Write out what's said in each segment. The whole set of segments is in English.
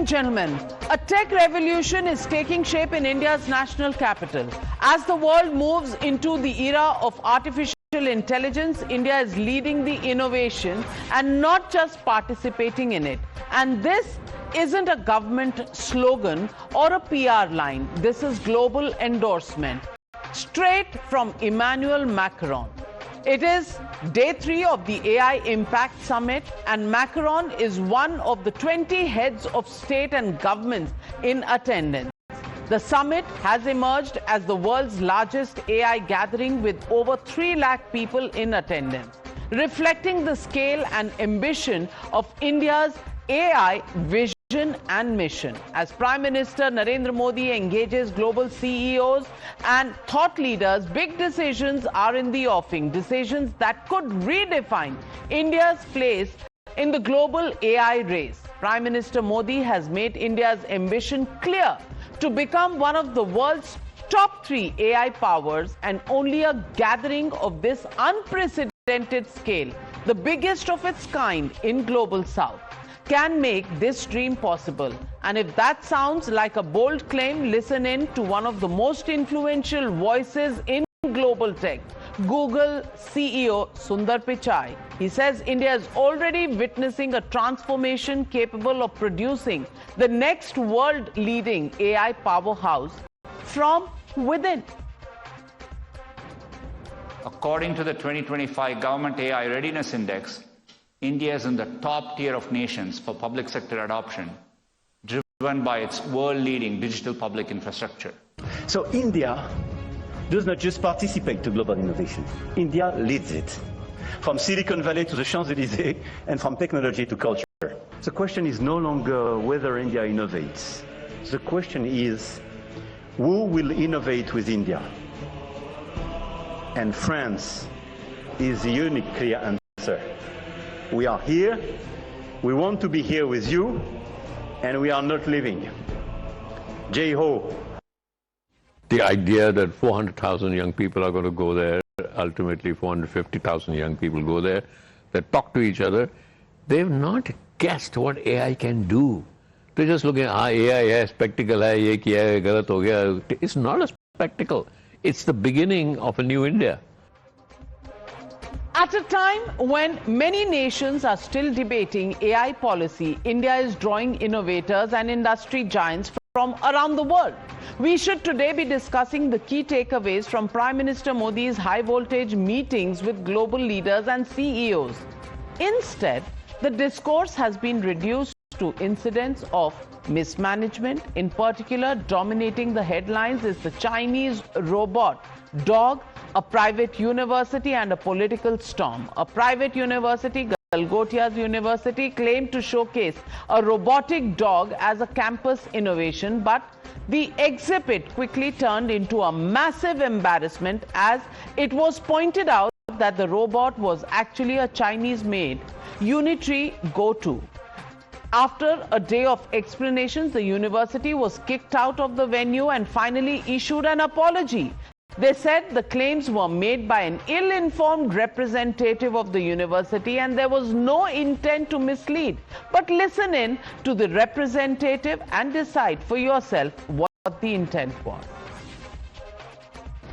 and gentlemen, a tech revolution is taking shape in India's national capital. As the world moves into the era of artificial intelligence, India is leading the innovation and not just participating in it. And this isn't a government slogan or a PR line. This is global endorsement, straight from Emmanuel Macron. It is day 3 of the AI Impact Summit, and Macron is one of the 20 heads of state and governments in attendance. The summit has emerged as the world's largest AI gathering with over 3 lakh people in attendance, reflecting the scale and ambition of India's AI vision and mission. As Prime Minister Narendra Modi engages global CEOs and thought leaders, big decisions are in the offing, decisions that could redefine India's place in the global AI race. Prime Minister Modi has made India's ambition clear to become one of the world's top 3 AI powers, and only a gathering of this unprecedented scale, the biggest of its kind in Global South, can make this dream possible. And if that sounds like a bold claim, listen in to one of the most influential voices in global tech, Google CEO Sundar Pichai. He says India is already witnessing a transformation capable of producing the next world-leading AI powerhouse from within. According to the 2025 Government AI Readiness Index, India is in the top tier of nations for public sector adoption, driven by its world-leading digital public infrastructure. So India does not just participate to global innovation. India leads it, from Silicon Valley to the Champs-Élysées, and from technology to culture. The question is no longer whether India innovates. The question is, who will innovate with India? And France is the unique clear answer. We are here, we want to be here with you, and we are not leaving. Jai Ho. The idea that 400,000 young people are going to go there, ultimately 450,000 young people go there, that talk to each other, they've not guessed what AI can do. They're just looking, AI hai, spectacle hai, ye kiya hai, galat ho gaya. It's not a spectacle. It's the beginning of a new India. At a time when many nations are still debating AI policy, India is drawing innovators and industry giants from around the world. We should today be discussing the key takeaways from Prime Minister Modi's high-voltage meetings with global leaders and CEOs. Instead, the discourse has been reduced to incidents of mismanagement. In particular, dominating the headlines is the Chinese robot dog, a private university, and a political storm. A private university, Galgotias University, claimed to showcase a robotic dog as a campus innovation, but the exhibit quickly turned into a massive embarrassment as it was pointed out that the robot was actually a Chinese-made Unitree Go-To. After a day of explanations, the university was kicked out of the venue and finally issued an apology. They said the claims were made by an ill-informed representative of the university and there was no intent to mislead. But listen in to the representative and decide for yourself what the intent was.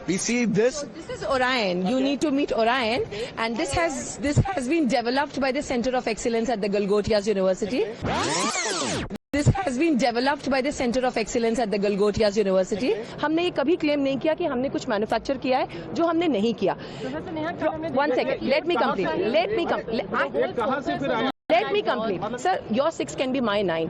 We see this. So this is Orion. You need to meet Orion, and this has been developed by the Center of Excellence at the Galgotias University. This has been developed by the Center of Excellence at the Galgotias University. हमने ये कभी claim नहीं किया कि हमने कुछ manufacture किया है जो हमने नहीं किया. One second. Let me complete. Let me complete. Sir, your 6 can be my 9.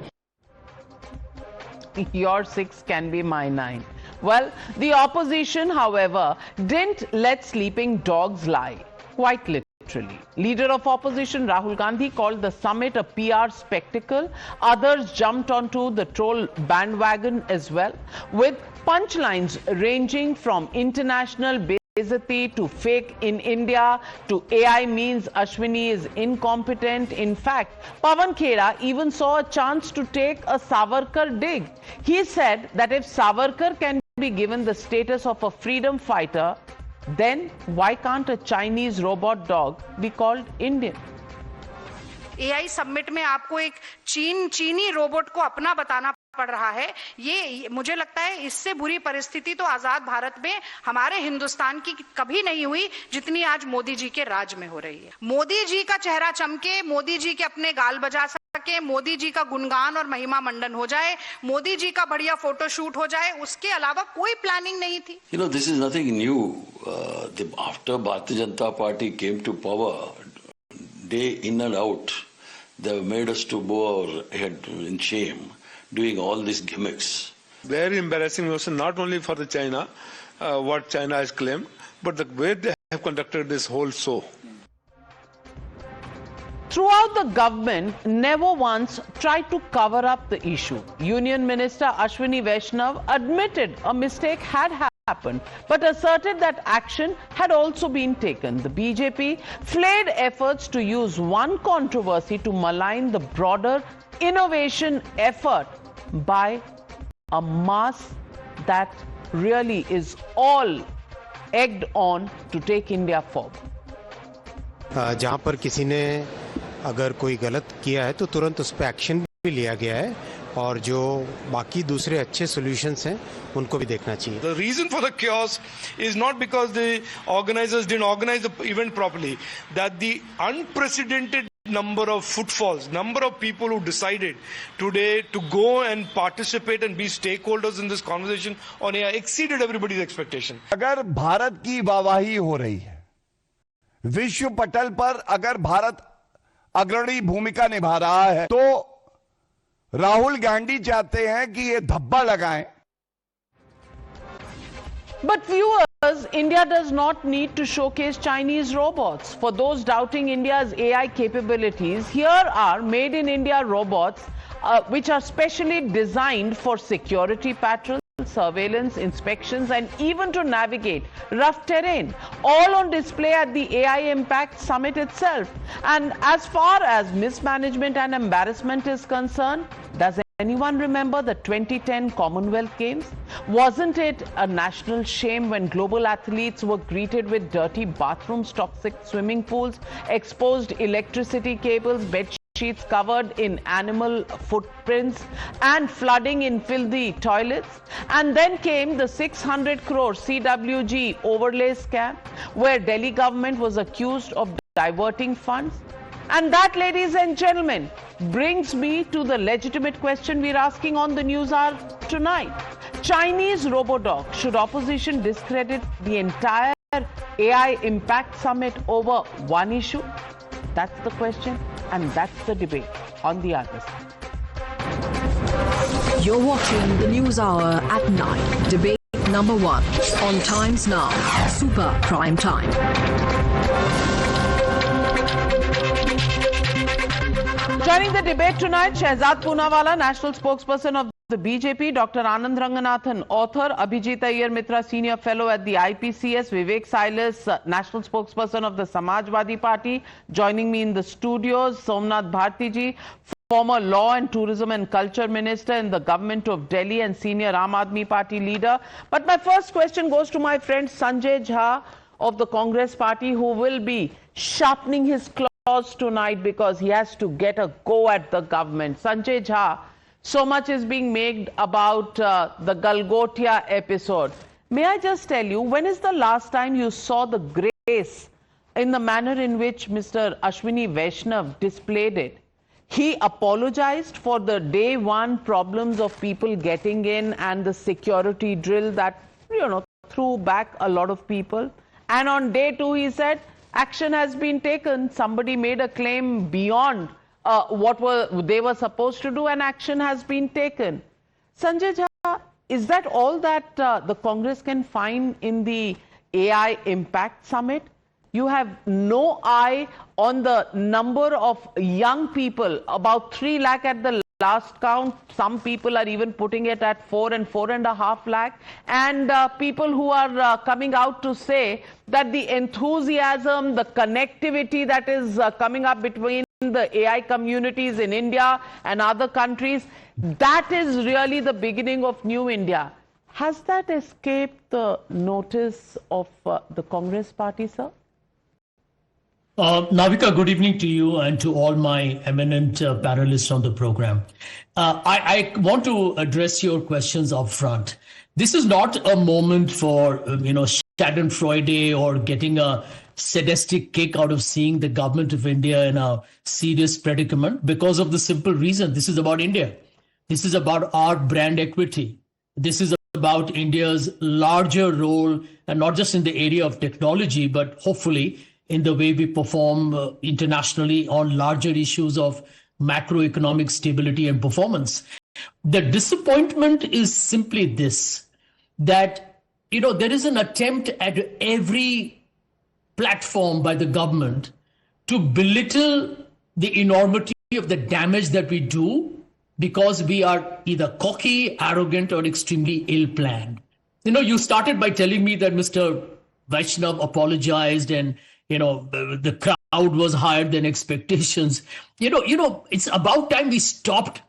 Your 6 can be my 9. Well, the opposition, however, didn't let sleeping dogs lie, quite literally. Leader of opposition Rahul Gandhi called the summit a PR spectacle. Others jumped onto the troll bandwagon as well, with punchlines ranging from international Bezati to fake in India to AI means Ashwini is incompetent. In fact, Pawan Khera even saw a chance to take a Savarkar dig. He said that if Savarkar can be given the status of a freedom fighter, then why can't a Chinese robot dog be called Indian? AI summit में आपको एक चीनी robot को अपना बताना पड़ रहा है, ये मुझे लगता है इससे बुरी परिस्थिति तो आजाद भारत में हमारे हिंदुस्तान की कभी नहीं हुई जितनी आज मोदी जी के राज में हो रही है। मोदी जी का चेहरा चमके, मोदी जी के अपने गाल बजा सके, मोदी जी का गुणगान और महिमा मंडन हो जाए, मोदी जी का बढ़िया फोटो शूट हो जाए, उसके अलावा कोई प्लानिंग नहीं थी। This is nothing new. After Bharatiya Janata Party came to power, day in and out, they have made us to bow our head in shame, doing all these gimmicks. Very embarrassing also, not only for the China, what China has claimed, but the way they have conducted this whole show. Throughout, the government never once tried to cover up the issue. Union Minister Ashwini Vaishnav admitted a mistake had happened, but asserted that action had also been taken. The BJP flayed efforts to use one controversy to malign the broader innovation effort by a mass that really is all egged on to take India forward. जहां पर किसी ने अगर कोई गलत किया है तो तुरंत उस पर एक्शन भी लिया गया है और जो बाकी दूसरे अच्छे सॉल्यूशंस हैं उनको भी देखना चाहिए. The reason for the chaos is not because the organizers didn't organize the event properly, that the unprecedented number of footfalls, number of people who decided today to go and participate and be stakeholders in this conversation on AI exceeded everybody's expectation. अगर भारत की वाहवाही हो रही है, विश्व पटल पर अगर भारत अग्रणी भूमिका निभा रहा है, तो राहुल गांधी चाहते हैं कि ये धब्बा लगाएं. But viewers, India does not need to showcase Chinese robots. For those doubting India's AI capabilities, here are made in India robots which are specially designed for security patrols, surveillance, inspections, and even to navigate rough terrain, all on display at the AI Impact Summit itself. And as far as mismanagement and embarrassment is concerned, does anyone remember the 2010 Commonwealth Games? Wasn't it a national shame when global athletes were greeted with dirty bathrooms, toxic swimming pools, exposed electricity cables, bed sheets covered in animal footprints, and flooding in filthy toilets? And then came the 600 crore CWG overlay scam, where Delhi government was accused of diverting funds. And that, ladies and gentlemen, brings me to the legitimate question we're asking on the News Hour tonight. Chinese RoboDog. Should opposition discredit the entire AI Impact Summit over one issue? That's the question, and that's the debate on the other side. You're watching the News Hour at 9. Debate number 1 on Times Now. Super Prime Time. Joining the debate tonight, Shehzad Poonawalla, national spokesperson of the BJP, Dr. Anand Ranganathan, author, Abhijit Iyer Mitra, senior fellow at the IPCS, Vivek Silas, national spokesperson of the Samajwadi Party, joining me in the studios, Somnath Bharti, former law and tourism and culture minister in the government of Delhi and senior Aam Aadmi Party leader. But my first question goes to my friend Sanjay Jha of the Congress Party, who will be sharpening his claws tonight because he has to get a go at the government. Sanjay Jha, so much is being made about the Galgotia episode. May I just tell you, when is the last time you saw the grace in the manner in which Mr. Ashwini Vaishnav displayed it? He apologized for the day one problems of people getting in and the security drill that, threw back a lot of people. And on day two, he said, action has been taken. Somebody made a claim beyond what they were supposed to do, and action has been taken. Sanjay Jha, is that all that the Congress can find in the AI Impact Summit? You have no eye on the number of young people, about 3 lakh at the last count. Some people are even putting it at 4 and 4.5 lakh. And people who are coming out to say that the enthusiasm, the connectivity that is coming up between the AI communities in India and other countries, that is really the beginning of New India. Has that escaped the notice of the Congress Party, sir? Navika, good evening to you and to all my eminent panelists on the program. I want to address your questions up front. This is not a moment for, schadenfreude or getting a sadistic kick out of seeing the government of India in a serious predicament, because of the simple reason this is about India. This is about our brand equity. This is about India's larger role, and not just in the area of technology, but hopefully in the way we perform internationally on larger issues of macroeconomic stability and performance. The disappointment is simply this, that, there is an attempt at every platform by the government to belittle the enormity of the damage that we do because we are either cocky, arrogant, or extremely ill-planned. You started by telling me that Mr. Vaishnav apologized and, the crowd was higher than expectations. It's about time we stopped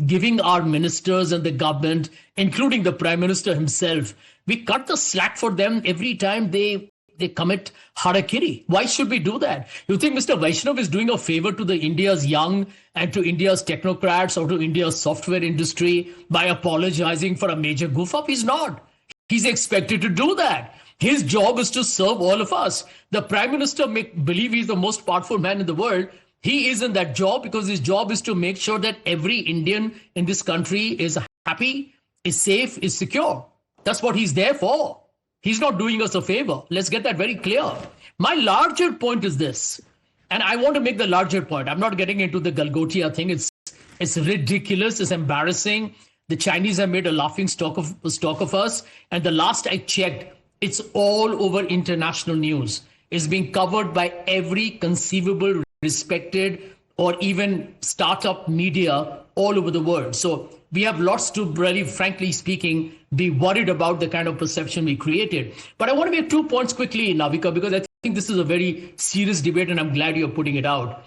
giving our ministers and the government, including the Prime Minister himself. We cut the slack for them every time they commit harakiri. Why should we do that? You think Mr. Vaishnav is doing a favor to the India's young and to India's technocrats or to India's software industry by apologizing for a major goof up? He's not. He's expected to do that. His job is to serve all of us. The Prime Minister may believe he's the most powerful man in the world. He is in that job because his job is to make sure that every Indian in this country is happy, is safe, is secure. That's what he's there for. He's not doing us a favor. Let's get that very clear. My larger point is this, and I want to make the larger point. I'm not getting into the Galgotia thing. It's ridiculous. It's embarrassing. The Chinese have made a laughing stock of us. And the last I checked, it's all over international news. It's being covered by every conceivable, respected, or even startup media all over the world. So we have lots to, really, frankly speaking, be worried about the kind of perception we created. But I want to make 2 points quickly, Navika, because I think this is a very serious debate and I'm glad you're putting it out.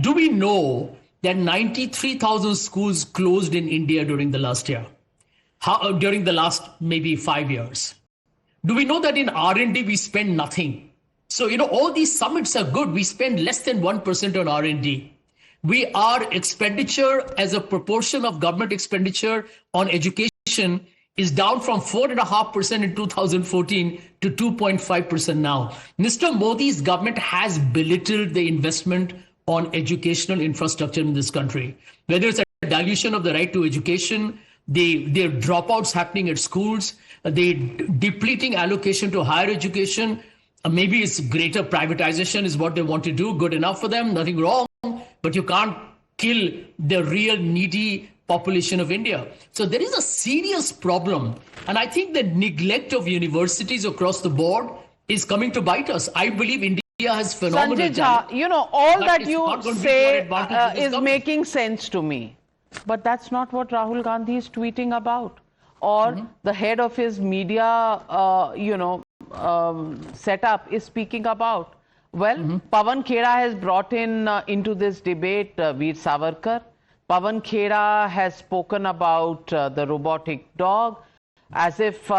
Do we know that 93,000 schools closed in India during the last year? During the last maybe 5 years? Do we know that in R&D we spend nothing? So, all these summits are good. We spend less than 1% on R&D. Our expenditure as a proportion of government expenditure on education is down from 4.5% in 2014 to 2.5% now. Mr. Modi's government has belittled the investment on educational infrastructure in this country. Whether it's a dilution of the right to education, there are dropouts happening at schools, the depleting allocation to higher education. Maybe it's greater privatization is what they want to do. Good enough for them, nothing wrong. But you can't kill the real needy population of India. So there is a serious problem. And I think the neglect of universities across the board is coming to bite us. I believe India has phenomenal Sanjay Jha, all that you say is government. making sense to me. But that's not what Rahul Gandhi is tweeting about. Or the head of his media, setup is speaking about. Well, Pawan Khera has brought into this debate Veer Savarkar. Pawan Khera has spoken about the robotic dog, as if,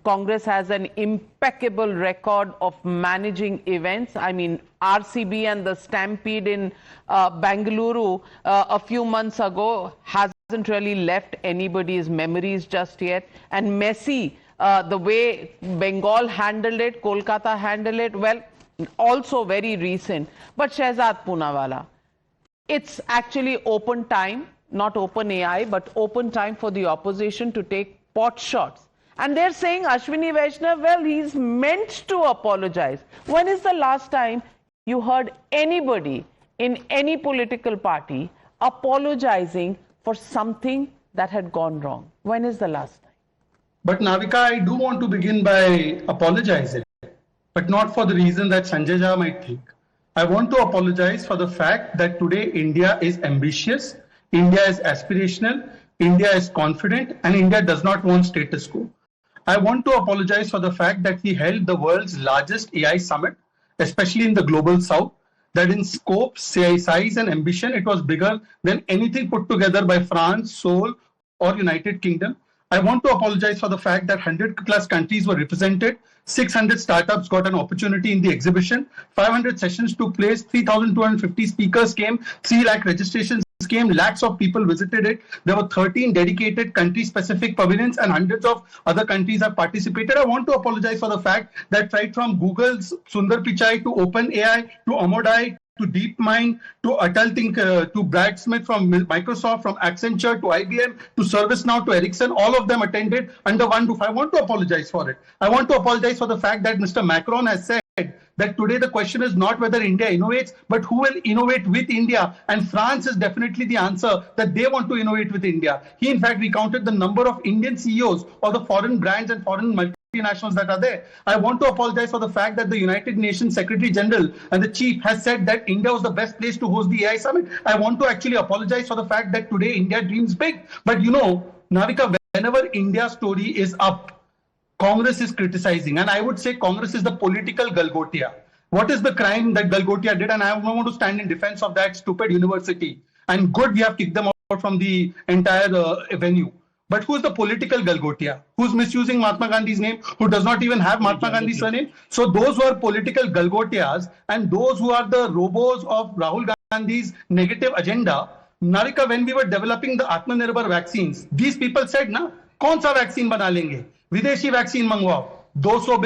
Congress has an impeccable record of managing events. I mean, RCB and the stampede in Bengaluru a few months ago hasn't really left anybody's memories just yet. And Messi, the way Bengal handled it, Kolkata handled it, well, also very recent. But Shehzad Poonawalla, it's actually open time, not open AI, but open time for the opposition to take pot shots. And they're saying Ashwini Vaishnav, well, he's meant to apologize. When is the last time you heard anybody in any political party apologizing for something that had gone wrong? When is the last time? But Navika, I do want to begin by apologizing, but not for the reason that Sanjay Jha might think. I want to apologize for the fact that today India is ambitious, India is aspirational, India is confident, and India does not want status quo. I want to apologize for the fact that we held the world's largest AI summit, especially in the global south, that in scope, size, and ambition, it was bigger than anything put together by France, Seoul, or United Kingdom. I want to apologize for the fact that 100 plus countries were represented. 600 startups got an opportunity in the exhibition. 500 sessions took place. 3,250 speakers came. 3 lakh registrations came. Lakhs of people visited it. There were 13 dedicated country-specific pavilions, and hundreds of other countries have participated. I want to apologize for the fact that right from Google's Sundar Pichai to OpenAI to Amodai to DeepMind, to Atal to Brad Smith from Microsoft, from Accenture to IBM, to ServiceNow, to Ericsson, all of them attended under one roof. I want to apologize for it. I want to apologize for the fact that Mr. Macron has said that today the question is not whether India innovates, but who will innovate with India. And France is definitely the answer, that they want to innovate with India. He, in fact, recounted the number of Indian CEOs of the foreign brands and foreign multinationals that are there. I want to apologize for the fact that the United Nations Secretary General and the Chief has said that India was the best place to host the AI Summit. I want to actually apologize for the fact that today India dreams big. But you know, Navika, whenever India's story is up, Congress is criticizing. And I would say Congress is the political Galgotia. What is the crime that Galgotia did? And I want to stand in defense of that stupid university. And good, we have kicked them out from the entire venue. But who's the political Galgotia? Who's misusing Mahatma Gandhi's name? Who does not even have Mahatma Gandhi's surname? So those who are political Galgotias and those who are the robos of Rahul Gandhi's negative agenda, Narika, when we were developing the Atmanirbhar vaccines, these people said, na, kaun sa vaccine bana lenge? विदेशी vaccine मंगवाओ. 200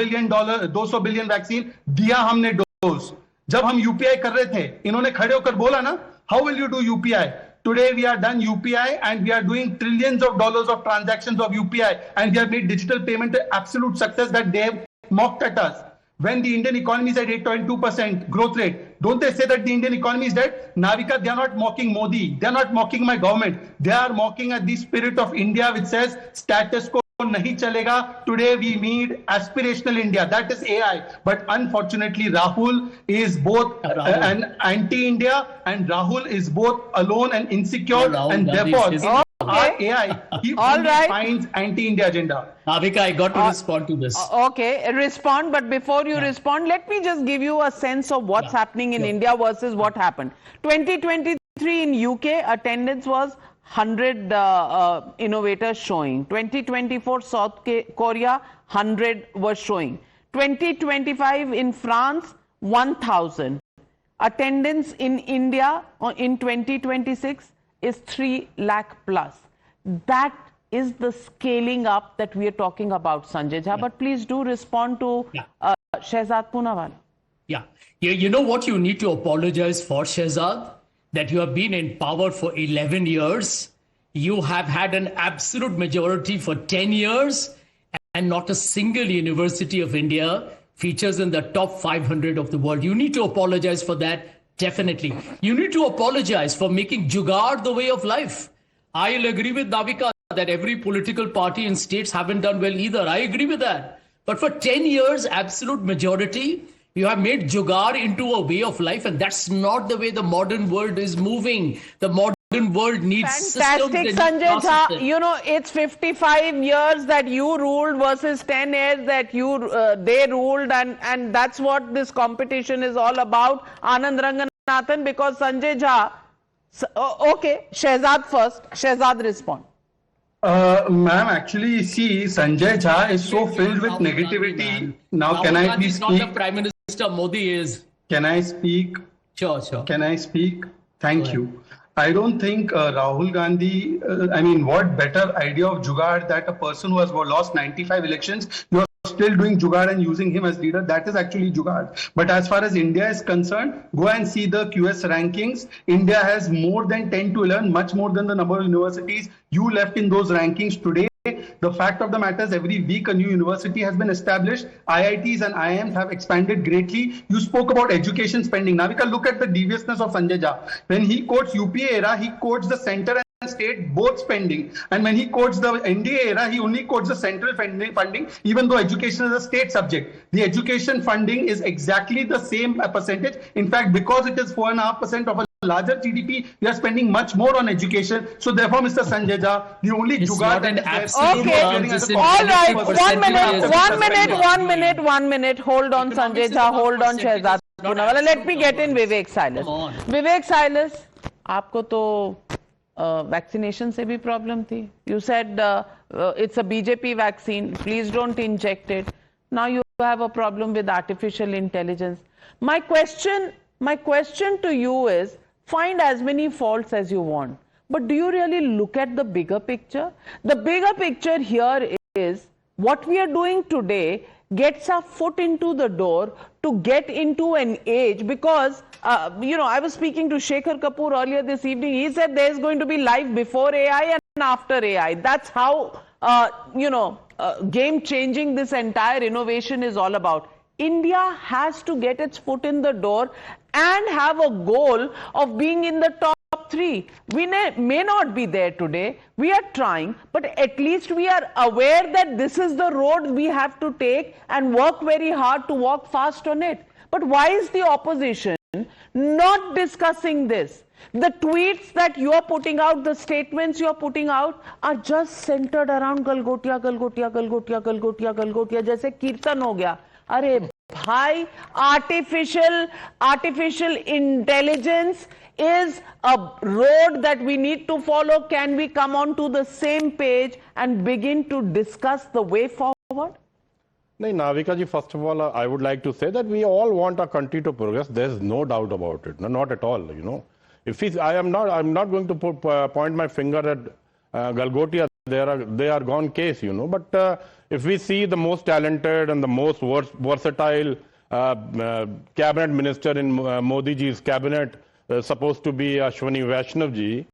billion vaccine दिया हमने dose. जब हम UPI कर रहे थे, इन्होंने खड़े होकर बोला ना, how will you do UPI? Today we are done UPI and we are doing trillions of dollars of transactions of UPI, and we have made digital payment an absolute success that they have mocked at us. When the Indian economy is at 8.2% growth rate, don't they say that the Indian economy is dead? Navika, they are not mocking Modi. They are not mocking my government. They are mocking at the spirit of India, which says status quo nahi chalega. Today we need aspirational India. That is AI. But unfortunately, Rahul is both an anti-India, and Rahul is both alone and insecure, and therefore our AI he only finds anti-India agenda. Navika, I got to respond to this. Okay, respond. But before you respond, let me just give you a sense of what's happening in India versus what happened. 2023 in UK, attendance was 100 innovators showing. 2024 South Korea, 100 were showing. 2025 in France, 1,000. Attendance in India in 2026 is 3 lakh plus. That is the scaling up that we are talking about, Sanjay Jha. But please do respond to Shehzad Poonawalla. You know what you need to apologize for, Shehzad? That you have been in power for 11 years. You have had an absolute majority for 10 years, and not a single university of India features in the top 500 of the world. You need to apologize for that. Definitely. You need to apologize for making jugaad the way of life. I'll agree with Navika that every political party in states haven't done well either. I agree with that. But for 10 years, absolute majority, you have made jugaad into a way of life, and that's not the way the modern world is moving. The modern world needs fantastic, Sanjay Jha. You know, it's 55 years that you ruled versus 10 years that they ruled, and that's what this competition is all about. Anand Ranganathan, because Sanjay Jha. Okay, Shehzad first. Shehzad, respond. Ma'am, actually, see, Sanjay Jha is so filled with negativity. Now, can I please speak? Not the Prime Minister Modi is. Can I speak? Sure. Can I speak? Thank you. I don't think Rahul Gandhi, what better idea of jugaad that a person who has lost 95 elections, you are still doing jugaad and using him as leader. That is actually jugaad. But as far as India is concerned, go and see the QS rankings. India has more than 10 to 11, much more than the number of universities you left in those rankings today. The fact of the matter is every week a new university has been established. IITs and IIMs have expanded greatly. You spoke about education spending. Navika, look at the deviousness of Sanjay Jha. When he quotes UPA era, he quotes the center and state both spending. And when he quotes the NDA era, he only quotes the central funding, even though education is a state subject. The education funding is exactly the same percentage. In fact, because it is 4.5% of a larger GDP, we are spending much more on education. So therefore, Mr. Sanjay Jha, the only jugaad that is there. Okay, all right, 1 minute. Hold on, Sanjay Jha, hold on, Shehzad Poonawalla. Let me get in Vivek Silas. Vivek Silas, आपको तो vaccination से भी problem थी. You said it's a BJP vaccine, please don't inject it. Now you have a problem with artificial intelligence. My question to you is, find as many faults as you want, but do you really look at the bigger picture? The bigger picture here is what we are doing today gets our foot into the door to get into an age, because I was speaking to Shekhar Kapoor earlier this evening. He said there's going to be life before AI and after AI. That's how game changing this entire innovation is all about. India has to get its foot in the door and have a goal of being in the top 3. We may not be there today. We are trying, but at least we are aware that this is the road we have to take and work very hard to walk fast on it. But why is the opposition not discussing this? The tweets that you are putting out, the statements you are putting out are just centered around Galgotia, Galgotia, Galgotia, Galgotia, Galgotia, जैसे कीर्तन हो गया. अरे भाई, artificial intelligence is a road that we need to follow. Can we come on to the same page and begin to discuss the way forward? No, Navika ji, first of all, I would like to say that we all want our country to progress. There's no doubt about it. No, not at all, I'm not going to point my finger at Galgotia. They are gone case, But if we see the most talented and the most versatile cabinet minister in Modi ji's cabinet, supposed to be Ashwani Vaishnav ji,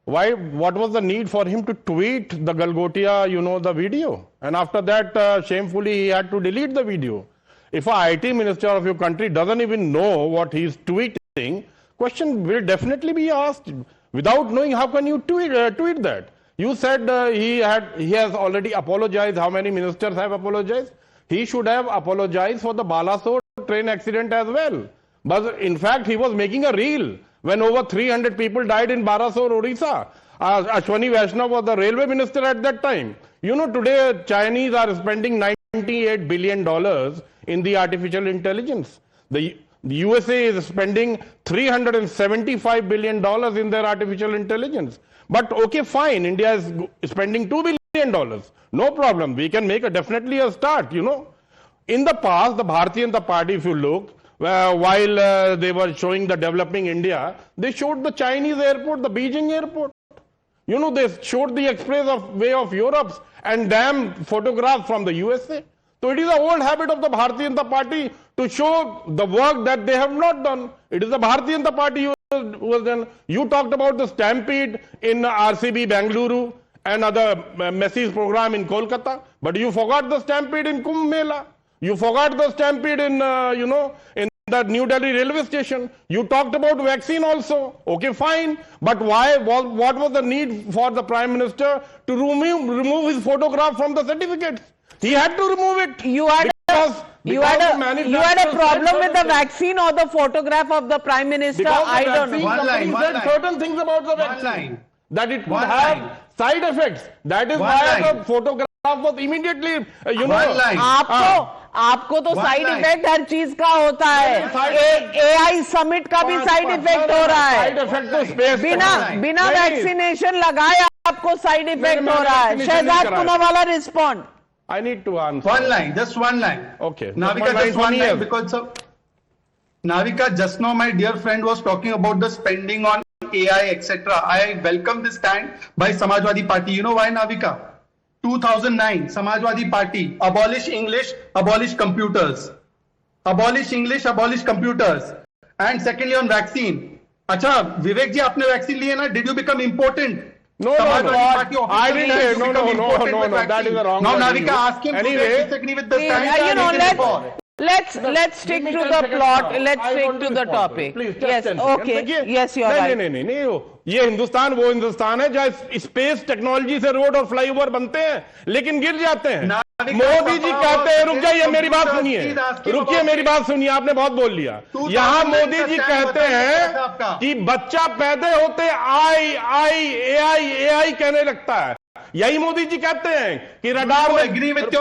what was the need for him to tweet the Galgotia, the video? And after that, shamefully, he had to delete the video. If an IT minister of your country doesn't even know what he's tweeting, question will definitely be asked. Without knowing, how can you tweet that? You said he has already apologized. How many ministers have apologized? He should have apologized for the Balasore train accident as well. But in fact, he was making a reel when over 300 people died in Balasore, Odisha. Ashwani Vaishnav was the railway minister at that time. Today Chinese are spending $98 billion in the artificial intelligence. The USA is spending $375 billion in their artificial intelligence. But okay, fine, India is spending $2 billion. No problem. We can make definitely a start, In the past, the Bharatiya Janata Party, if you look, while they were showing the developing India, they showed the Chinese airport, the Beijing airport. They showed the expressway of Europe and damn photographs from the USA. So it is an old habit of the Bharatiya Janata Party to show the work that they have not done. It is the Bharatiya Janata Party who has done. You talked about the stampede in RCB Bengaluru and other Messi's program in Kolkata, but you forgot the stampede in Kumbh Mela. You forgot the stampede in, in the New Delhi railway station. You talked about vaccine also. Okay, fine. But why? What was the need for the Prime Minister to remove his photograph from the certificates? He had to remove it. You had a problem with the vaccine or the photograph of the Prime Minister? I don't know. One line. Certain things about the vaccine. That it could have side effects. That is why the photograph was immediately, आपको तो side effect हर चीज का होता है. AI summit का भी side effect हो रहा है. बिना वैक्सीनेशन लगाए आपको साइड इफेक्ट हो रहा है. Shehzad Poonawalla respond. I need to answer. One line, just one line. Okay. Navika, just one line, because Navika, just now my dear friend was talking about the spending on AI, etc. I welcome this stand by Samajwadi Party. You know why, Navika? 2009, Samajwadi Party, abolish English, abolish computers. Abolish English, abolish computers. And secondly on vaccine. Acha, Vivek ji, aapne vaccine liye na? Did you become important? No, I didn't say, no, that is the wrong. Now, Navika, ask him to disagree with the stand. Let's stick to the plot. Let's stick to the topic. Yes, okay. Yes, you are right. नहीं, ये हिंदुस्तान वो हिंदुस्तान है जहाँ space technology से road और flyover बनते हैं लेकिन गिर जाते हैं. मोदी जी कहते हैं, रुक जाइए मेरी बात सुनिए, रुकिए मेरी बात सुनिए, आपने बहुत बोल लिया. यहाँ मोदी जी कहते हैं कि बच्चा पैदा होते AI कहने लगता है. यही मोदी जी कहते हैं कि रडार में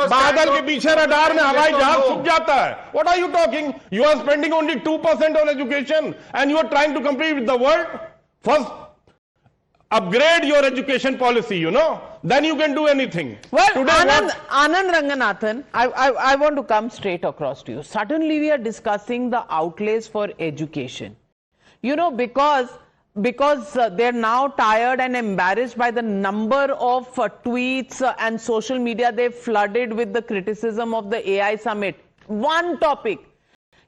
बादल के पीछे रडार में हवाई जहाज छुप जाता है. What are you talking? You are spending only 2% on education and you are trying to compete with the world. First, upgrade your education policy, then you can do anything. Well, Today Anand Ranganathan, I want to come straight across to you. Suddenly we are discussing the outlays for education. You know, because they're now tired and embarrassed by the number of tweets and social media they've flooded with the criticism of the AI summit. One topic.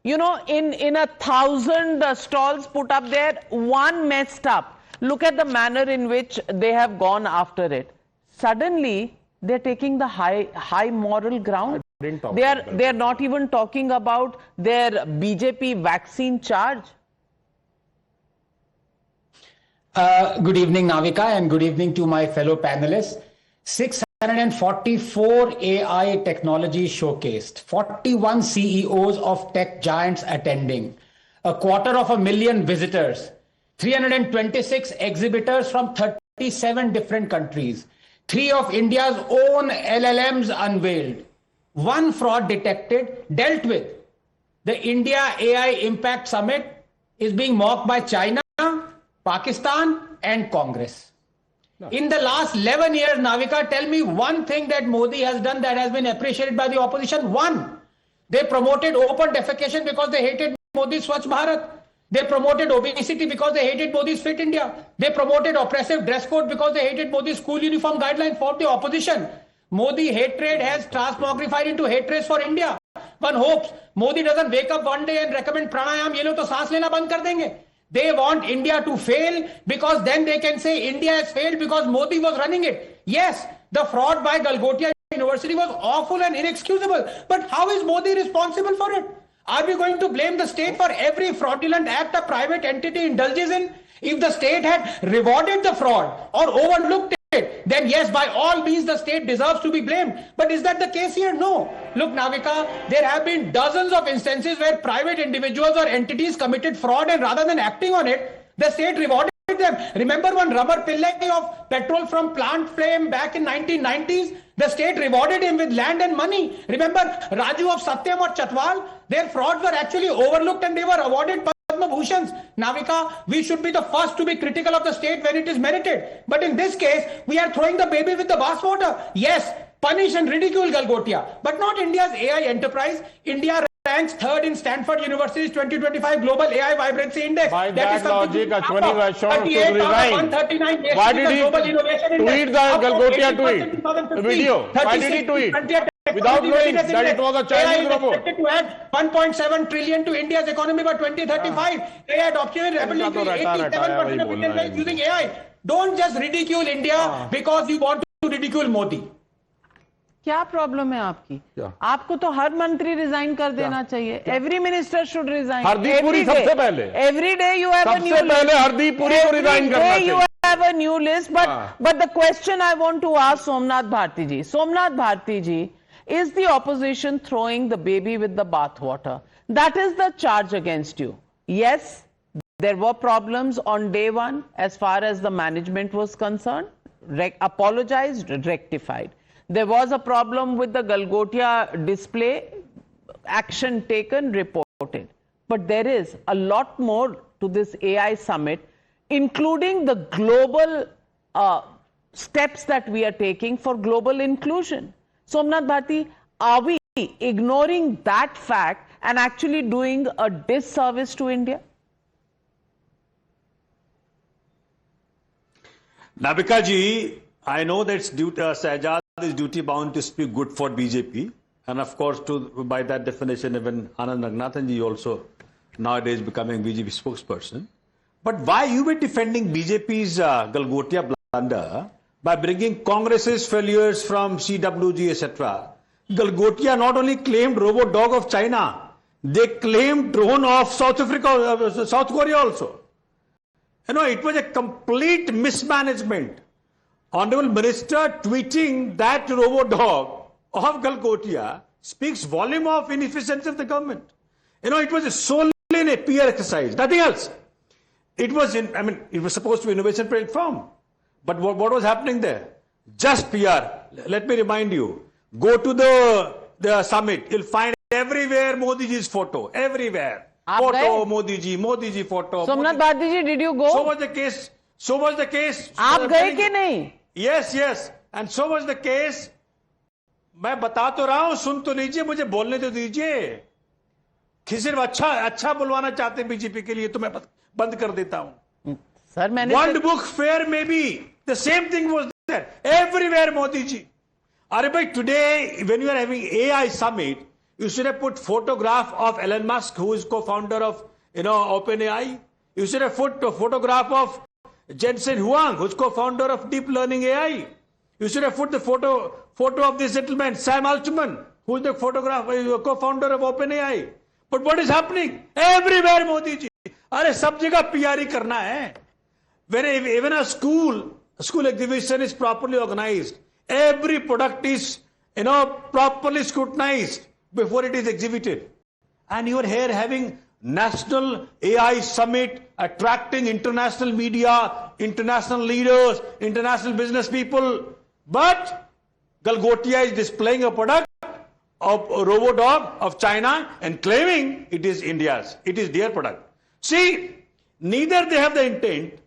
You know, in 1,000 stalls put up there, one messed up. Look at the manner in which they have gone after it. Suddenly, they're taking the high moral ground. They're not even talking about their BJP vaccine charge. Good evening, Navika, and good evening to my fellow panelists. 644 AI technologies showcased, 41 CEOs of tech giants attending, 250,000 visitors, 326 exhibitors from 37 different countries, 3 of India's own LLMs unveiled, 1 fraud detected, dealt with. The India AI Impact Summit is being mocked by China, Pakistan, and Congress. In the last 11 years, Navika, tell me one thing that Modi has done that has been appreciated by the opposition. One, they promoted open defecation because they hated Modi's Swachh Bharat. They promoted obesity because they hated Modi's Fit India. They promoted oppressive dress code because they hated Modi's school uniform guideline for the opposition. Modi hatred has transmogrified into hatred for India. One hopes Modi doesn't wake up one day and recommend pranayam, ye log to saans lena band kar denge. They want India to fail because then they can say India has failed because Modi was running it. Yes, the fraud by Galgotia University was awful and inexcusable. But how is Modi responsible for it? Are we going to blame the state for every fraudulent act a private entity indulges in? If the state had rewarded the fraud or overlooked it, then yes, by all means the state deserves to be blamed. But is that the case here? No. Look, Navika, there have been dozens of instances where private individuals or entities committed fraud, and rather than acting on it, the state rewarded them. Remember one Ramar Pillai of petrol from plant flame back in 1990s? The state rewarded him with land and money. Remember Raju of Satyam or Chatwal? Their frauds were actually overlooked and they were awarded Padma Bhushans. Navika, we should be the first to be critical of the state when it is merited. But in this case, we are throwing the baby with the bathwater. Yes, punish and ridicule Galgotia, but not India's AI enterprise. India ranks 3rd in Stanford University's 2025 Global AI Vibrancy Index. By that logic, Ashwani Vaishnav should resign. Why did he tweet the Galgotia tweet? The video. Why did he tweet? Without knowing that it was a Chinese robot. AI to add 1.7 trillion to India's economy by 2035. AI adoption is rapidly 87% of Indian lives using AI. Don't just ridicule India because you want to ridicule Modi. क्या problem है आपकी? आपको तो हर मंत्री resign कर देना चाहिए. Every minister should resign. Hardeep Puri सबसे पहले. Every day you have a new list. सबसे पहले हरदीप पुरी को रिजाइन करना चाहिए. You have a new list, but the question I want to ask Somnath Bharti ji. Somnath Bharti ji, is the opposition throwing the baby with the bathwater? That is the charge against you. Yes, there were problems on day one as far as the management was concerned. Apologized, rectified. There was a problem with the Galgotia display, action taken, reported. But there is a lot more to this AI summit, including the global steps that we are taking for global inclusion. Somnath Bharti, are we ignoring that fact and actually doing a disservice to India? Navika ji, I know that Shahjad is duty bound to speak good for BJP, and of course, by that definition, even Anand Ranganathan ji also nowadays becoming BJP spokesperson. But why you were defending BJP's Galgotia blunder by bringing Congress's failures from CWG, etc.? Galgotia not only claimed robot dog of China, they claimed drone of South Africa, South Korea also. You know, it was a complete mismanagement. Honorable Minister tweeting that robot dog of Galgotia speaks volume of inefficiency of the government. You know, it was solely a PR exercise, nothing else. It was, it was supposed to be innovation platform. But what was happening there? Just PR. Let me remind you, go to the summit, you'll find everywhere Modi ji's photo, everywhere. Photo, Modi ji photo. Somnath Bharti ji, did you go? So was the case. आप गए कि नहीं? Yes. And so was the case. मैं बता तो रहा हूं, सुन तो लीजिए, मुझे बोलने तो दीजिए. कि सिर्फ अच्छा बुलवाना चाहते हैं बीजेपी के लिए, तो मैं बंद कर देता हूं. सर मैंने World Book Fair में भी the same thing was there. Everywhere, Modi ji. Are bhai, today when you are having AI summit, you should have put photograph of Elon Musk, who is co-founder of OpenAI. You should have put a photograph of Jensen Huang, who's co-founder of Deep Learning AI. You should have put the photo of this gentleman, Sam Altman, who is the co-founder of OpenAI. But what is happening? Everywhere, Modi ji. अरे सब जगह PR करना है. When even a school exhibition is properly organized, every product is properly scrutinized before it is exhibited. And you are here having National AI Summit, attracting international media, international leaders, international business people. But Galgotia is displaying a product of a RoboDog of China and claiming it is India's. It is their product. See, neither they have the intent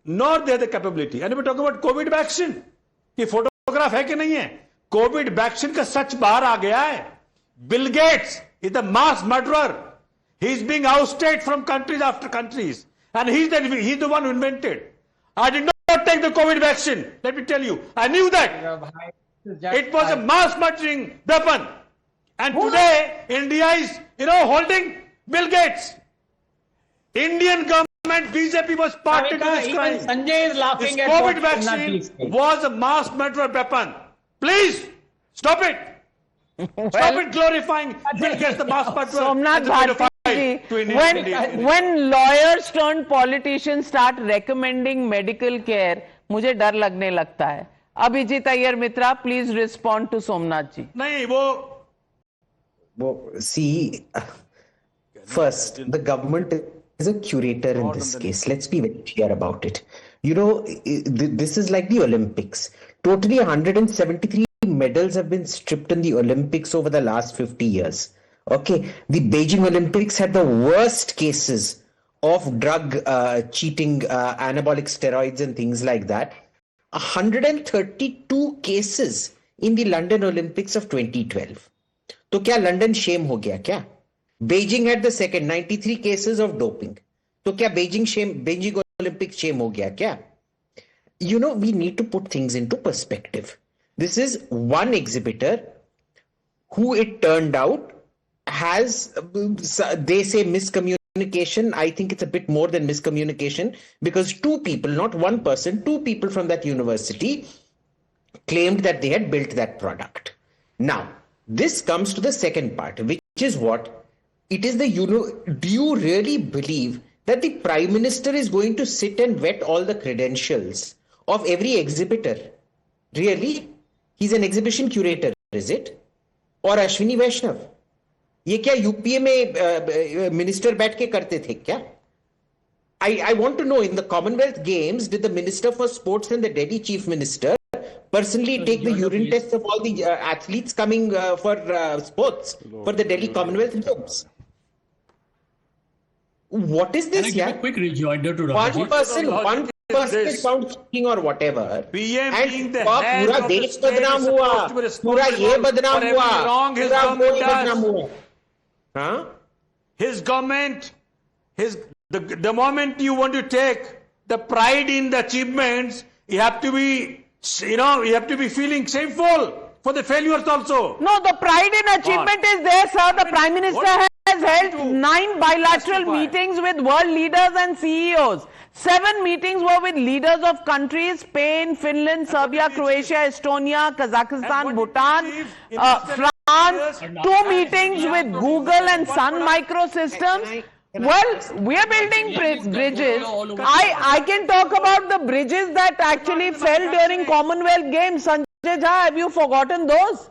nor they have the capability. And we talk about COVID vaccine. ये photograph है कि नहीं है? Covid vaccine का सच बाहर आ गया है. Bill Gates is the mass murderer. He is being ousted from countries after countries. And he's the one who invented. I did not take the COVID vaccine. Let me tell you. I knew that. It was a mass murdering weapon. And today, India is, holding Bill Gates. Indian government, BJP was party to this crime. Sanjay is laughing this at COVID vaccine was a mass murder weapon. Please, stop it. Stop it glorifying Bill Gates, the mass murderer. Somnath Bharti, when lawyers turned politicians start recommending medical care, मुझे डर लगने लगता है. Abhijit Iyer Mitra, please respond to Somnath ji. नहीं वो see, first the government is a curator in this case. Let's be very clear about it. This is like the Olympics. Totally 173 medals have been stripped in the Olympics over the last 50 years. Okay, the Beijing Olympics had the worst cases of drug cheating, anabolic steroids and things like that. 132 cases in the London Olympics of 2012. तो क्या London Shem हो गया क्या? Beijing had the second 93 cases of doping. तो क्या Beijing Olympic shame हो गया क्या? We need to put things into perspective. This is one exhibitor who it turned out has, they say miscommunication. I think it's a bit more than miscommunication because two people, not one person, two people from that university claimed that they had built that product. Now, this comes to the second part, which is what? It is do you really believe that the Prime Minister is going to sit and vet all the credentials of every exhibitor? Really? He's an exhibition curator, is it? Or Ashwini Vaishnav? ये क्या UPA में minister बैठ के करते थे क्या? I want to know, in the Commonwealth Games, did the Minister for Sports and the Delhi Chief Minister personally take the urine tests of all the athletes coming for sports for the Delhi Commonwealth Games? What is this? Can I give a quick rejoinder to one person is found cheating or whatever, PM and पूरा देश बदनाम हुआ, पूरा ये बदनाम हुआ, पूरा मोदी बदनाम हुआ. Huh? His government, the moment you want to take the pride in the achievements, you have to be, you have to be feeling shameful for the failures also. No, the pride in achievement is there, sir. The Prime Minister has held 9 bilateral meetings with world leaders and CEOs. 7 meetings were with leaders of countries, Spain, Finland, Serbia, Croatia, Estonia, Kazakhstan, Bhutan, France, 2 meetings with Google and Sun Microsystems. Well, we are building bridges. I can talk about the bridges that actually fell during Commonwealth Games. Sanjay Jha, have you forgotten those?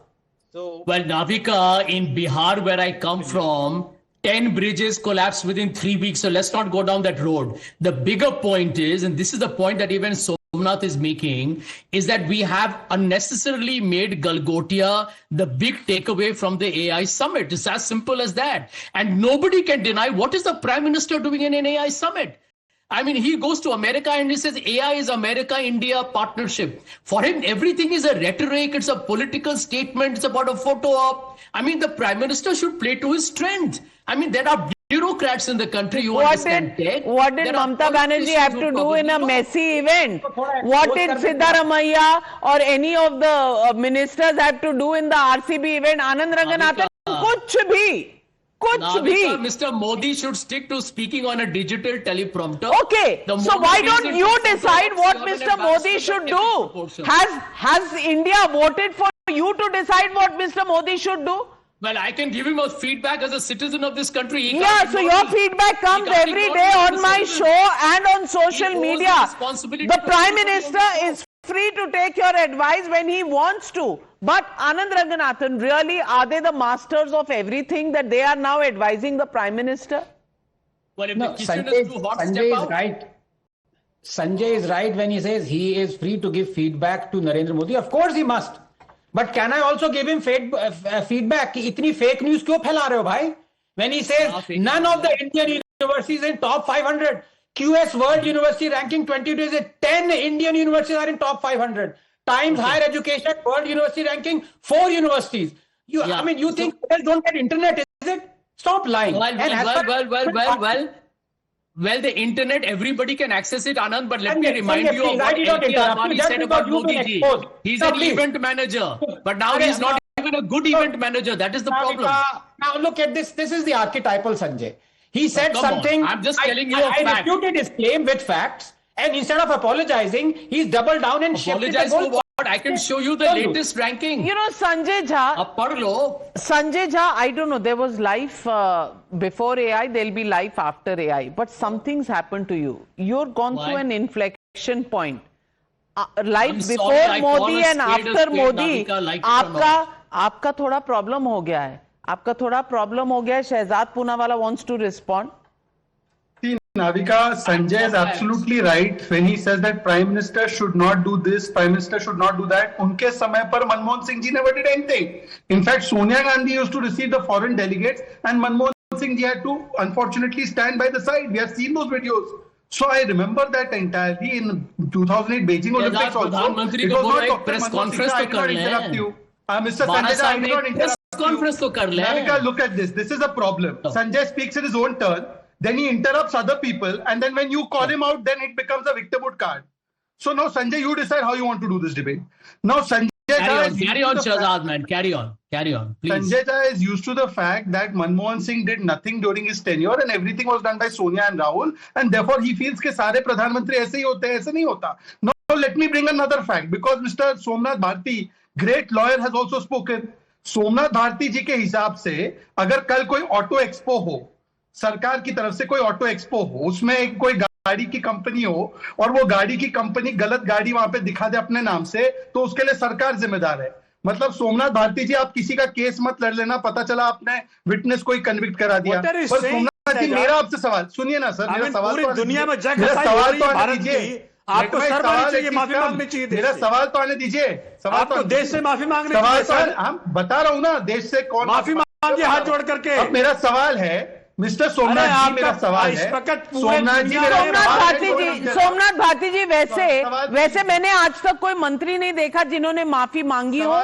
Well, Navika, in Bihar, where I come from, 10 bridges collapsed within 3 weeks. So let's not go down that road. The bigger point is, and this is the point that even Somnath is making, is that we have unnecessarily made Galgotia the big takeaway from the AI summit. It's as simple as that. And nobody can deny what is the Prime Minister doing in an AI summit. I mean, he goes to America and he says AI is America-India partnership. For him, everything is a rhetoric. It's a political statement. It's about a photo op. I mean, the Prime Minister should play to his strength. I mean, there are bureaucrats in the country who understand tech. What did Mamata Banerjee have to do in a messy event? What did Siddaramaiah or any of the ministers have to do in the RCB event? Anand Ranganathan, kuch bhi. Mr. Modi should stick to speaking on a digital teleprompter. Okay, so why don't you decide what Mr. Modi should do? Has India voted for you to decide what Mr. Modi should do? Well, I can give him a feedback as a citizen of this country. Yeah, so your feedback comes every day on my show and on social media. The Prime Minister is free to take your advice when he wants to. But Anand Ranganathan, really, are they the masters of everything that they are now advising the Prime Minister? Well, if No, the kitchen is too hot, step out. Sanjay is right when he says he is free to give feedback to Narendra Modi. Of course he must. But can I also give him feedback? कि इतनी fake news क्यों फैला रहे हो भाई? When he says none of the Indian universities in top 500. QS World University ranking 22 says 10 Indian universities are in top 500. Times Higher Education World University ranking 4 universities. I mean, you think people don't get internet, is it? Stop lying. Well, the internet, everybody can access it, Anand, but let me remind you of what LK Advani said about Modi ji. He's an event manager, but now he's not even a good event manager. That is the problem. Now look at this. This is the archetypal Sanjay. He said something. I'm just telling you a fact. I refuted his claim with facts, and instead of apologizing, he's doubled down and shifted the Apologize for what? I can show you the latest ranking. You know, Sanjay Jha, I don't know, there was life before AI, there'll be life after AI. But something's happened to you. You're gone through an inflection point. Life before Modi and after Modi, आपका थोड़ा problem हो गया है. आपका थोड़ा problem हो गया है. Shehzad Poonawalla wants to respond. Navika, Sanjay is absolutely right when he says that Prime Minister should not do this, Prime Minister should not do that. Unke samay par Manmohan Singh ji never did anything. In fact, Sonia Gandhi used to receive the foreign delegates and Manmohan Singh ji had to unfortunately stand by the side. We have seen those videos. So I remember that entirely in 2008 Beijing Olympics also. It was not Dr. Manmohan Singh. I did not interrupt you. Mr. Sanjay, I did not interrupt you. Navika, look at this. This is a problem. Sanjay speaks in his own turn. Then he interrupts other people, and then when you call him out, then it becomes a victimhood card. So now, Sanjay, you decide how you want to do this debate. Now, Sanjay Carry on, Shehzad, man. Carry on, please. Sanjay Jha is used to the fact that Manmohan Singh did nothing during his tenure, and everything was done by Sonia and Rahul, and therefore he feels कि सारे प्रधानमंत्री ऐसे ही होते हैं, ऐसे नहीं होता. Now, let me bring another fact, because Mr. Somnath Bharti, great lawyer, has also spoken. Somnath Bharti जी के हिसाब से अगर कल कोई ऑटो एक्सपो हो, सरकार की तरफ से कोई ऑटो एक्सपो हो, उसमें कोई गाड़ी की कंपनी हो और वो गाड़ी की कंपनी गलत गाड़ी वहां पे दिखा दे अपने नाम से, तो उसके लिए सरकार जिम्मेदार है. मतलब सोमनाथ भारती जी, आप किसी का केस मत लड़ लेना, पता चला आपने विटनेस कोई कन्विक्ट करा दिया. पर सोमनाथ जी, मेरा आपसे सवाल सुनिए ना सर, मेरा सवाल तो दुनिया में सवाल तो आने दीजिए. आपको माफी मांगनी चाहिए. मेरा सवाल तो आने दीजिए. सवाल तो देश से माफी मांगनी चाहिए सर. हम बता रहा हूँ ना, देश से कौन माफी मांगिए हाथ जोड़ करके. अब मेरा सवाल है, मिस्टर सोमनाथ जी, मेरा सवाल है, सोमनाथ भारती जी, वैसे मैंने आज तक कोई मंत्री नहीं देखा जिन्होंने माफी मांगी हो.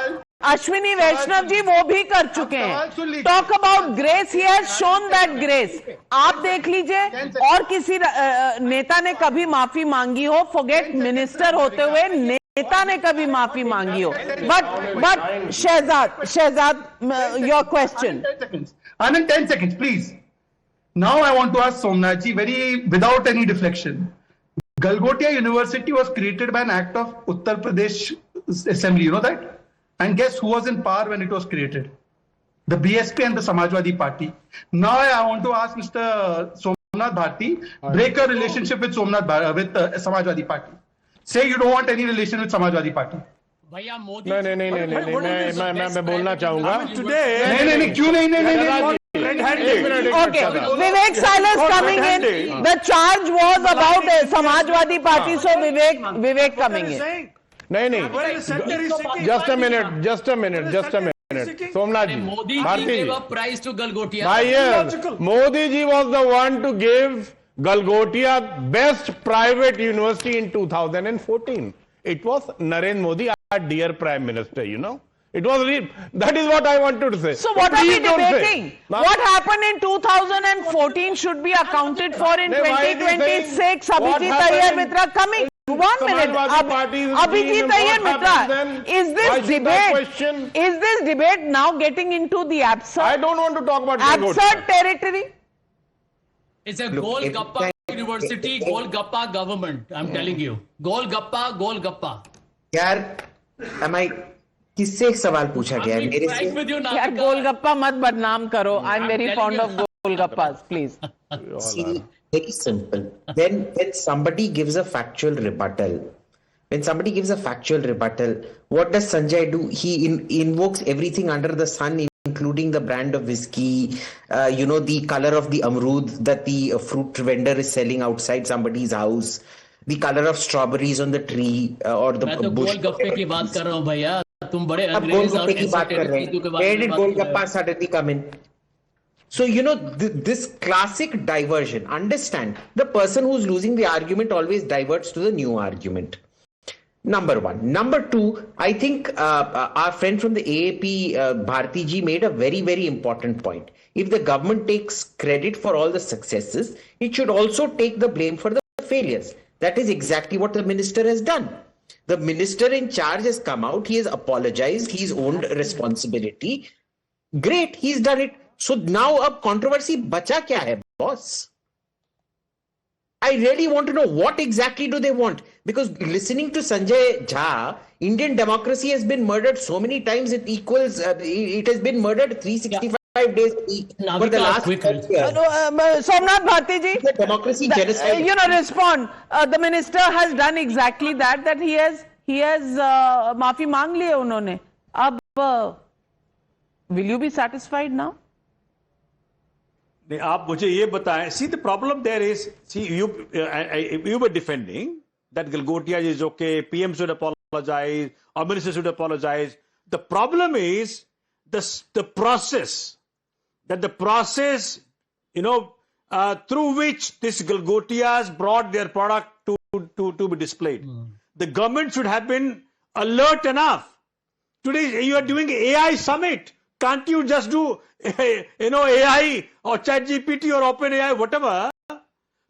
अश्विनी वैष्णव जी वो भी कर चुके हैं. Talk about grace, he has shown that grace. आप देख लीजिए और किसी नेता ने कभी माफी मांगी हो, फॉरगेट मिनिस्टर होते हुए, नेता ने कभी माफी मांगी हो. But Shehzad, your question. Anand, 10 seconds, please. Now I want to ask Somnath ji, without any deflection. Galgotia University was created by an act of Uttar Pradesh Assembly, you know that? And guess who was in power when it was created? The BSP and the Samajwadi Party. Now I want to ask Mr. Somnath Bharti, break your relationship with Samajwadi Party. Say you don't want any relation with Samajwadi Party. नहीं मैं बोलना चाहूंगा. नहीं क्यों नहीं. Okay, Vivek Silas coming in. The charge was about Samajwadi Party, so Vivek coming in. नहीं, just a minute. Somnath ji, Modi Bharti gave a prize to Galgotia. Modi ji was the one to give Galgotia best private university in 2014. It was Narendra Modi, our dear Prime Minister, you know. It was that is what I wanted to say. So what are we Please don't say. debating? What happened in 2014 should be accounted for in 2026. Abhijit Iyer Mitra coming. 1 minute. Abhijit Iyer Mitra, is this debate now getting into the absurd? I don't want to talk about absurd territory. It's a Golgappa University, Golgappa government. I'm telling you, Golgappa, Golgappa. यार, am I? किससे एक सवाल पूछा गया है मेरे से? यार गोलगप्पा मत बदनाम करो. I'm very fond of golgappas, please. See, very simple. When somebody gives a factual rebuttal, what does Sanjay do? He invokes everything under the sun, including the brand of whiskey, the color of the amrud that the fruit vendor is selling outside somebody's house, the color of strawberries on the tree or the bush. गोलगप्पे की बात कर रहा हूं भैया. तुम बड़े अब गोलगप्पे की बात कर रहे हैं. Where did Golgappa suddenly come in? So, this classic diversion, understand, the person who's losing the argument always diverts to the new argument. Number one. Number two, I think our friend from the AAP, Bharti ji, made a very, very important point. If the government takes credit for all the successes, it should also take the blame for the failures. That is exactly what the minister has done. The minister in charge has come out, he has apologized, he's owned responsibility. Great, he's done it. So now a controversy bacha kya hai, boss? I really want to know what exactly do they want? Because listening to Sanjay Jha, Indian democracy has been murdered so many times it equals, it has been murdered 365 days a week for the last 5 years. Somnath Bharti ji, the democracy genocide. Respond. The minister has done exactly that he has maafi मांग लिया उन्होंने. अब will you be satisfied now? नहीं, आप मुझे ये बताएं. See, the problem there is, you were defending that Galgotia is okay, PM should apologize, or minister should apologize. The problem is the process, through which this Galgotias brought their product to be displayed. The government should have been alert enough. Today you are doing AI summit. Can't you just do, AI or ChatGPT or OpenAI, whatever,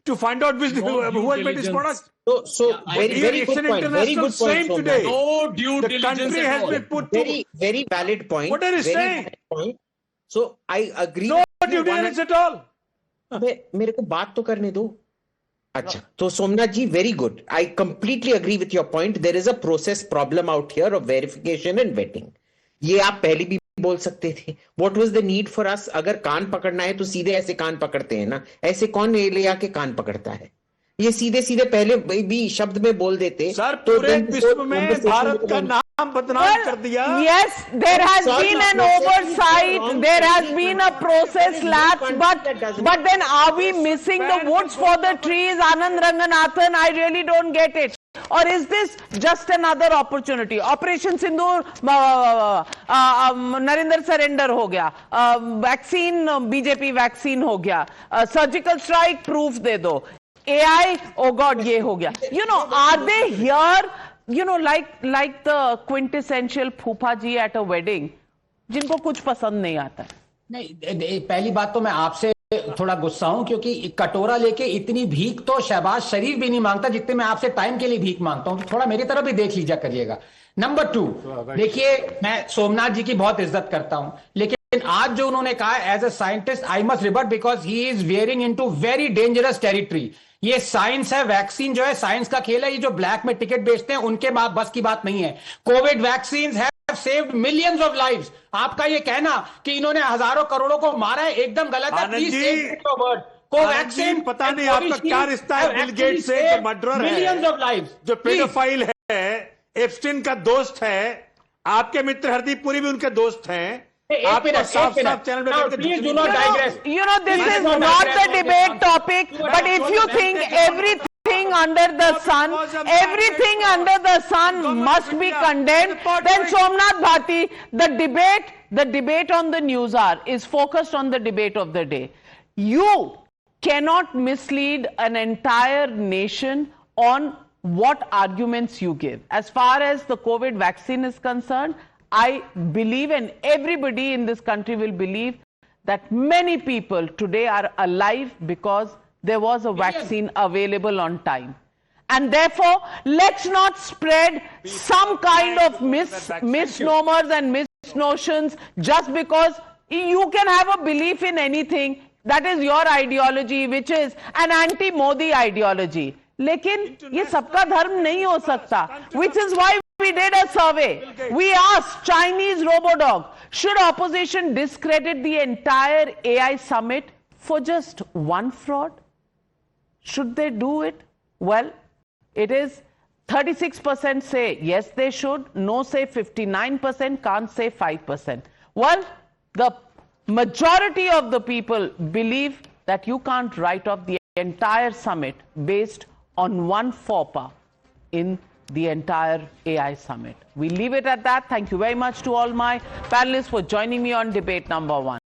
to find out who has made this product? So very good point. Very good point. Today. No due the diligence country at has all. been put Very, very valid point. What are you very saying? valid point. So I agree. No due diligence at all. मेरे को बात तो करने दो. अच्छा, तो सोमनाथ जी, very good. I completely agree with your point. There is a process problem out here of verification and vetting. ये आप पहले भी बोल सकते थे. What was the need for us? अगर कान पकड़ना है तो सीधे ऐसे कान पकड़ते हैं ना. ऐसे कौन ले आके कान पकड़ता है? ये सीधे सीधे पहले भी शब्द में बोल देते. सर, पूरे विश्व में भारत का नाम बदनाम कर दिया. Yes, there has been an oversight, there has been a process lapse, but then are we missing the woods for the trees, Anand Ranganathan? I really don't get it. Or is this just another opportunity? Operation Sindoor, Narinder surrender ho gaya, vaccine, BJP vaccine ho gaya, surgical strike proof de do, AI, oh God, ye ho gaya. Are they here, like the quintessential Phoopa ji at a wedding, जिनको कुछ पसंद नहीं आता? नहीं, पहली बात तो मैं आपसे थोड़ा गुस्सा हूं, क्योंकि कटोरा लेके इतनी भीख तो शहबाज शरीफ भी नहीं मांगता जितने मैं आपसे टाइम के लिए भीख मांगता हूं. तो थोड़ा मेरी तरफ भी देख लीजिए करिएगा. नंबर 2, देखिए, मैं सोमनाथ जी की बहुत इज्जत करता हूं, लेकिन आज जो उन्होंने कहा, as a scientist I must rebut, because he is wearing into very dangerous territory. ये साइंस है, वैक्सीन जो है साइंस का खेल है. ये जो ब्लैक में टिकट बेचते हैं उनके बस की बात नहीं है. कोविड वैक्सीन है saved millions of lives. आपका ये कहना कि इन्होंने हजारों करोड़ों को मारा है एकदम गलत है. Please take your word. Covaxin, पता नहीं आपका क्या रिश्ता है बिल गेट्स से, जो मर्डरर है, millions of lives, जो पेडोफाइल है, एप्स्टीन का दोस्त है, आपके मित्र हरदीप पुरी भी उनके दोस्त हैं. आपको साफ चैनल में please do not digress. This is not the debate topic, but if you think everything under the sun must be condemned, then Somnath Bharti, the debate on the news hour is focused on the debate of the day. You cannot mislead an entire nation on what arguments you give. As far as the COVID vaccine is concerned, I believe, and everybody in this country will believe, that many people today are alive because there was a vaccine available on time. And therefore, let's not spread some kind of misnomers and misnotions just because you can have a belief in anything. That is your ideology, which is an anti-Modi ideology. लेकिन ये सबका धर्म नहीं हो सकता, which is why we did a survey. We asked Chinese Robodog, should opposition discredit the entire AI summit for just one fraud? Should they do it? Well, it is 36% say yes they should, no say 59%, can't say 5%. Well, the majority of the people believe that you can't write off the entire summit based on one faux pas in the entire AI summit. We leave it at that. Thank you very much to all my panelists for joining me on debate number 1.